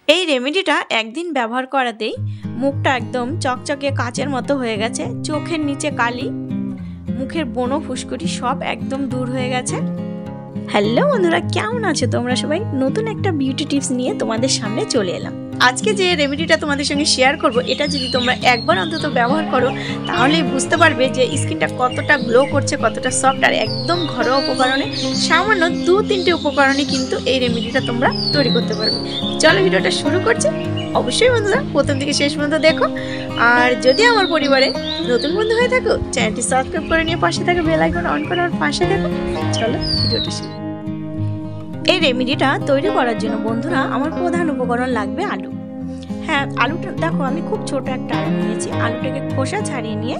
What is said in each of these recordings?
এই রেমেডিটা একদিন ব্যবহার করাতেই মুখটা একদম চকচকে কাচের মতো হয়ে গেছে, চোখের নিচে কালি, মুখের ব্রণ ফুসকুড়ি সব একদম দূর হয়ে গেছে। হ্যালো বন্ধুরা, কেমন আছো তোমরা সবাই? নতুন একটা বিউটি টিপস নিয়ে তোমাদের সামনে চলে এলাম। আজকে যে রেমেডিটা তোমাদের সঙ্গে শেয়ার করব, এটা যদি তোমরা একবার অন্তত ব্যবহার করো তাহলেই বুঝতে পারবে যে স্কিনটা কতটা গ্লো করছে, কতটা সফট। আর একদম ঘরোয়া উপকরণে, সামান্য 2-3টে উপকরণে কিন্তু এই রেমেডিটা তোমরা তৈরি করতে পারবে। চলো ভিডিওটা শুরু করছি। অবশ্যই বন্ধুরা প্রথম থেকে শেষ পর্যন্ত দেখো। আর যদি আমার পরিবারে নতুন বন্ধু হয়ে থাকো, চ্যানেলটি সাবস্ক্রাইব করে নিয়ে পাশে থাকা বেল আইকন অন করে আমার পাশে দেখো। চলো ভিডিওটা শুরু। এই রেমেডিটা তৈরি করার জন্য বন্ধুরা আমার প্রধান উপকরণ লাগবে আলু। হ্যাঁ, আলুটা দেখো আমি খুব ছোট একটা আলু নিয়েছি। আলুটাকে খোসা ছাড়িয়ে নিয়ে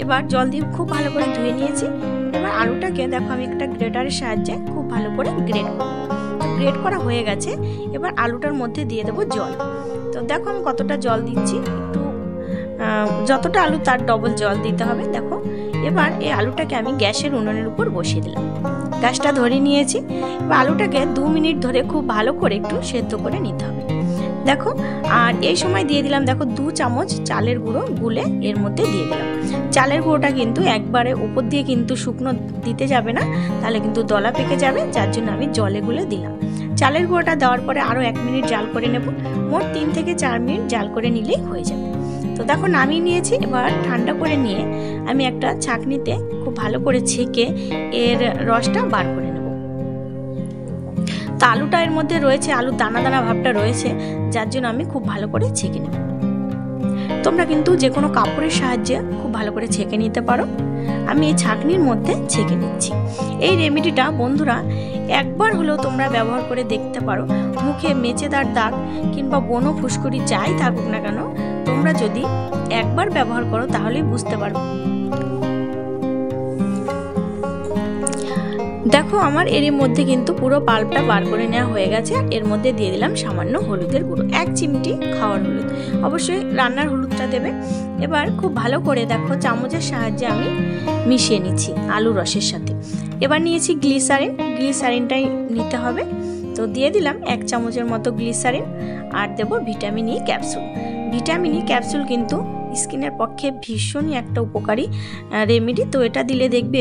এবার জল দিয়ে খুব ভালো করে ধুয়ে নিয়েছি। এবার আলুটাকে দেখো আমি একটা গ্রেটারের সাহায্যে খুব ভালো করে গ্রেট করা হয়ে গেছে। এবার আলুটার মধ্যে দিয়ে দেবো জল। তো দেখো আমি কতটা জল দিচ্ছি, একটু যতটা আলু তার ডবল জল দিতে হবে। দেখো এবার এই আলুটাকে আমি গ্যাসের উনুনের উপর বসিয়ে দিলাম। গ্যাসটা ধরে নিয়েছি। এবার আলুটাকে 2 মিনিট ধরে খুব ভালো করে একটু সেদ্ধ করে নিতে হবে। দেখো আর এই সময় দিয়ে দিলাম, দেখো 2 চামচ চালের গুঁড়ো গুলে এর মধ্যে দিয়ে দিলাম। চালের গুঁড়োটা কিন্তু একবারে উপর দিয়ে কিন্তু শুকনো দিতে যাবে না, তাহলে কিন্তু দলা পেকে যাবে, যার জন্য আমি জলে গুলে দিলাম। চালের গুঁড়োটা দেওয়ার পরে আরও 1 মিনিট জাল করে নেব। মোট 3 থেকে 4 মিনিট জাল করে নিলেই হয়ে যাবে। তো দেখো নামিয়ে নিয়েছি। এবার ঠান্ডা করে নিয়ে আমি একটা ছাঁকনিতে খুব ভালো করে ছেঁকে এর রসটা বার করে নেব। তো আলুটা এর মধ্যে রয়েছে, আলুর দানা দানা ভাবটা রয়েছে, যার জন্য আমি খুব ভালো করে ছেঁকে নেব। তোমরা কিন্তু যে কোনো কাপড়ের সাহায্যে খুব ভালো করে ছেঁকে নিতে পারো। আমি এই ছাঁকনির মধ্যে ছেঁকে নিচ্ছি। এই রেমেডিটা বন্ধুরা একবার হলেও তোমরা ব্যবহার করে দেখতে পারো। মুখে মেচেদার দাগ কিংবা ব্রণ ফুসকুড়ি যাই থাকুক না কেন, তোমরা যদি একবার ব্যবহার করো তাহলেই বুঝতে পারবে। দেখো আমার এর মধ্যে কিন্তু পুরো পাল্পটা বার করে নেওয়া হয়ে গেছে। এর মধ্যে দিয়ে দিলাম সামান্য হলুদের গুঁড়ো, 1 চিমটি খাওয়ার হলুদ, অবশ্যই রান্নার হলুদটা দেবে। এবার খুব ভালো করে দেখো চামচের সাহায্যে আমি মিশিয়ে নিচ্ছি আলু রসের সাথে। এবার নিয়েছি গ্লিসারিনটাই নিতে হবে। তো দিয়ে দিলাম 1 চামচের মতো গ্লিসারিন, আর দেবো vitamin E capsule. Vitamin E capsule কিন্তু স্কিনের পক্ষে ভীষণই একটা উপকারী রেমেডি। তো এটা দিলে দেখবে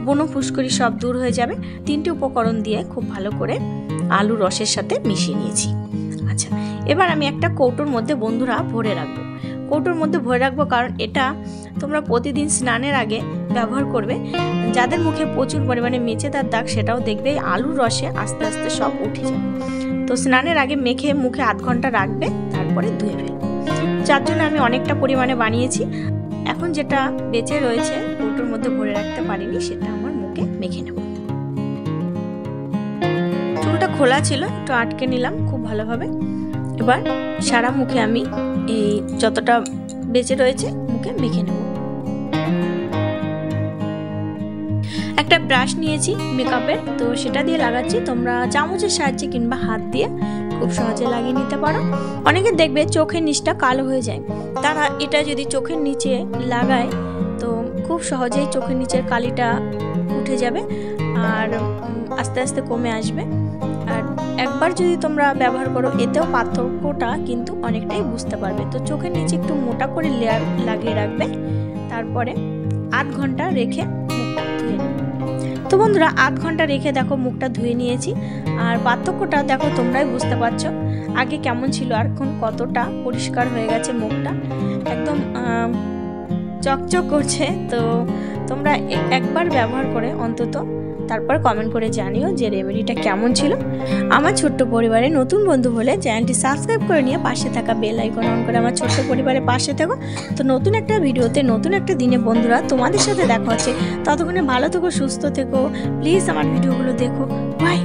ব্রণ ফুসকুড়ি সব দূর হয়ে যাবে। 3টে উপকরণ দিয়ে খুব ভালো করে আলু রসের সাথে মিশিয়ে নিয়েছি। আচ্ছা, এবার আমি একটা কৌটোর মধ্যে বন্ধুরা ভরে রাখবো। কৌটোর মধ্যে ভরে রাখবো কারণ এটা তোমরা প্রতিদিন স্নানের আগে ব্যবহার করবে। যাদের মুখে প্রচুর পরিমাণে মেচেদার দাগ, সেটাও দেখবে আলুর রসে আস্তে আস্তে সব উঠে যাবে। তো স্নানের আগে মেখে মুখে 1/2 ঘন্টা রাখবে, তারপরে ধুয়ে ফেলবে। যার জন্য আমি অনেকটা পরিমাণে বানিয়েছি। এখন যেটা বেঁচে রয়েছে কৌটোর মধ্যে ভরে রাখতে পারিনি, সেটা আমার মুখে মেখে নেব। চুলটা খোলা ছিল, একটু আটকে নিলাম খুব ভালোভাবে। এবার সারা মুখে আমি এই যতটা বেঁচে রয়েছে মুখে মেখে নেব। একটা ব্রাশ নিয়েছি মেকআপের, তো সেটা দিয়ে লাগাচ্ছি। তোমরা চামচের সাহায্যে কিংবা হাত দিয়ে খুব সহজে লাগিয়ে নিতে পারো। অনেকে দেখবে চোখের নিচটা কালো হয়ে যায়, তারা এটা যদি চোখের নিচে লাগায় তো খুব সহজেই চোখের নিচের কালিটা উঠে যাবে আর আস্তে আস্তে কমে আসবে। আর একবার যদি তোমরা ব্যবহার করো, এতেও পার্থক্যটা কিন্তু অনেকটাই বুঝতে পারবে। তো চোখের নিচে একটু মোটা করে লেয়ার লাগিয়ে রাখবে, তারপরে 1/2 ঘন্টা রেখে মুখটা ধুয়ে নেবে। তো বন্ধুরা 1/2 ঘন্টা রেখে দেখো মুখটা ধুয়ে নিয়েছি। আর পার্থক্যটা দেখো তোমরাই বুঝতে পারছো, আগে কেমন ছিল আর এখন কতটা পরিষ্কার হয়ে গেছে মুখটা, একদম চকচক করছে। তো তোমরা একবার ব্যবহার করে অন্তত তারপর কমেন্ট করে জানিও যে রেমেডিটা কেমন ছিল। আমার ছোট্ট পরিবারে নতুন বন্ধু হলে চ্যানেলটি সাবস্ক্রাইব করে নিয়ে পাশে থাকা বেল আইকন অন করে আমার ছোট্ট পরিবারের পাশে থাকো। তো নতুন একটা ভিডিওতে নতুন একটা দিনে বন্ধুরা তোমাদের সাথে দেখা হচ্ছে। ততক্ষণে ভালো থেকো, সুস্থ থেকো, প্লিজ আমার ভিডিওগুলো দেখো। বাই।